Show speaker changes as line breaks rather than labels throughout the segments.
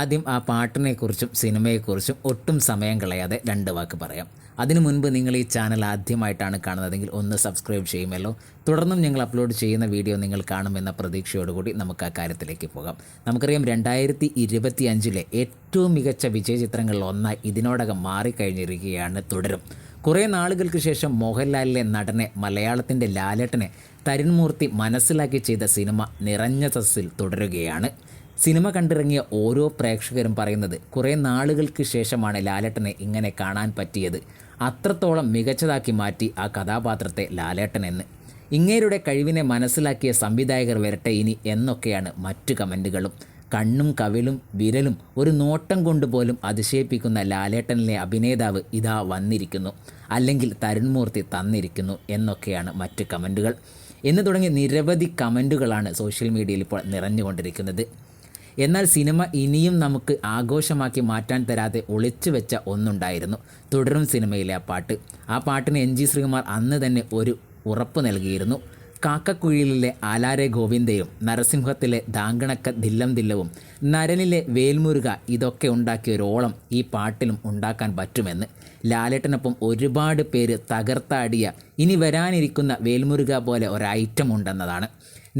ആദ്യം ആ പാട്ടിനെക്കുറിച്ചും സിനിമയെക്കുറിച്ചും ഒട്ടും സമയം കളയാതെ രണ്ട് വാക്ക് പറയാം. അതിനു മുൻപ് നിങ്ങൾ ഈ ചാനൽ ആദ്യമായിട്ടാണ് കാണുന്നതെങ്കിൽ ഒന്ന് സബ്സ്ക്രൈബ് ചെയ്യുമല്ലോ. തുടർന്നും ഞങ്ങൾ അപ്ലോഡ് ചെയ്യുന്ന വീഡിയോ നിങ്ങൾ കാണുമെന്ന പ്രതീക്ഷയോടുകൂടി നമുക്ക് ആ കാര്യത്തിലേക്ക് പോകാം. നമുക്കറിയാം 2025 ഏറ്റവും മികച്ച വിജയ ചിത്രങ്ങളിൽ ഒന്നായി ഇതിനോടകം മാറിക്കഴിഞ്ഞിരിക്കുകയാണ് തുടരും. കുറേ നാളുകൾക്ക് ശേഷം മോഹൻലാലിലെ നടനെ മലയാളത്തിൻ്റെ ലാലേട്ടനെ തരുൺമൂർത്തി മനസ്സിലാക്കി ചെയ്ത സിനിമ നിറഞ്ഞ സസ്സിൽ തുടരുകയാണ്. സിനിമ കണ്ടിറങ്ങിയ ഓരോ പ്രേക്ഷകരും പറയുന്നത് കുറേ നാളുകൾക്ക് ശേഷമാണ് ലാലേട്ടനെ ഇങ്ങനെ കാണാൻ പറ്റിയത്, അത്രത്തോളം മികച്ചതാക്കി മാറ്റി ആ കഥാപാത്രത്തെ ലാലേട്ടൻ എന്ന്. ഇങ്ങേരുടെ കഴിവിനെ മനസ്സിലാക്കിയ സംവിധായകർ വരട്ടെ ഇനി എന്നൊക്കെയാണ് മറ്റു കമൻറ്റുകളും. കണ്ണും കവിളും വിരലും ഒരു നോട്ടം കൊണ്ടുപോലും അതിശയിപ്പിക്കുന്ന ലാലേട്ടനിലെ അഭിനേതാവ് ഇതാ വന്നിരിക്കുന്നു, അല്ലെങ്കിൽ തരുൺമൂർത്തി തന്നിരിക്കുന്നു എന്നൊക്കെയാണ് മറ്റ് കമൻറ്റുകൾ. എന്ന് തുടങ്ങി നിരവധി കമൻറ്റുകളാണ് സോഷ്യൽ മീഡിയയിൽ ഇപ്പോൾ നിറഞ്ഞുകൊണ്ടിരിക്കുന്നത്. എന്നാൽ സിനിമ ഇനിയും നമുക്ക് ആഘോഷമാക്കി മാറ്റാൻ തരാതെ ഒളിച്ചു വെച്ച ഒന്നുണ്ടായിരുന്നു, തുടരും സിനിമയിലെ ആ പാട്ടിന് NG ശ്രീകുമാർ അന്ന് തന്നെ ഒരു ഉറപ്പ് നൽകിയിരുന്നു. കാക്കക്കുഴിയിലെ ആലാരെ ഗോവിന്ദയും നരസിംഹത്തിലെ ദാങ്കണക്ക ദില്ലം ദില്ലവും നരനിലെ വേൽമുരുക ഇതൊക്കെ ഉണ്ടാക്കിയ ഒരോളം ഈ പാട്ടിലും ഉണ്ടാക്കാൻ പറ്റുമെന്ന്. ലാലേട്ടനൊപ്പം ഒരുപാട് പേര് തകർത്താടിയ ഇനി വരാനിരിക്കുന്ന വേൽമുരുക പോലെ ഒരൈറ്റം ഉണ്ടെന്നതാണ്.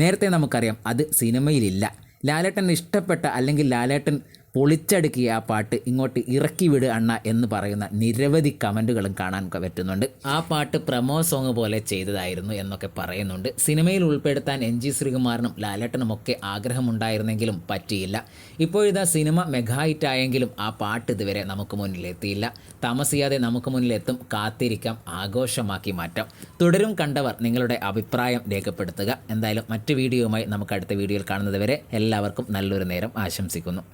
നേരത്തെ നമുക്കറിയാം അത് സിനിമയിലില്ല. ലാലേട്ടൻ ഇഷ്ടപ്പെട്ട അല്ലെങ്കിൽ ലാലേട്ടൻ പൊളിച്ചടുക്കിയ ആ പാട്ട് ഇങ്ങോട്ട് ഇറക്കി വിട് അണ്ണ എന്ന് പറയുന്ന നിരവധി കമൻറ്റുകളും കാണാൻ പറ്റുന്നുണ്ട്. ആ പാട്ട് പ്രമോ സോങ് പോലെ ചെയ്തതായിരുന്നു എന്നൊക്കെ പറയുന്നുണ്ട്. സിനിമയിൽ ഉൾപ്പെടുത്താൻ NG ശ്രീകുമാറിനും ലാലേട്ടനുമൊക്കെ ആഗ്രഹമുണ്ടായിരുന്നെങ്കിലും പറ്റിയില്ല. ഇപ്പോഴിതാ സിനിമ മെഗാ ഹിറ്റായെങ്കിലും ആ പാട്ട് ഇതുവരെ നമുക്ക് മുന്നിലെത്തിയില്ല. താമസിയാതെ നമുക്ക് മുന്നിലെത്തും, കാത്തിരിക്കാം, ആഘോഷമാക്കി മാറ്റാം. തുടരും കണ്ടവർ നിങ്ങളുടെ അഭിപ്രായം രേഖപ്പെടുത്തുക. എന്തായാലും മറ്റു വീഡിയോയുമായി നമുക്ക് അടുത്ത വീഡിയോയിൽ കാണുന്നത് വരെ എല്ലാവർക്കും നല്ലൊരു നേരം ആശംസിക്കുന്നു.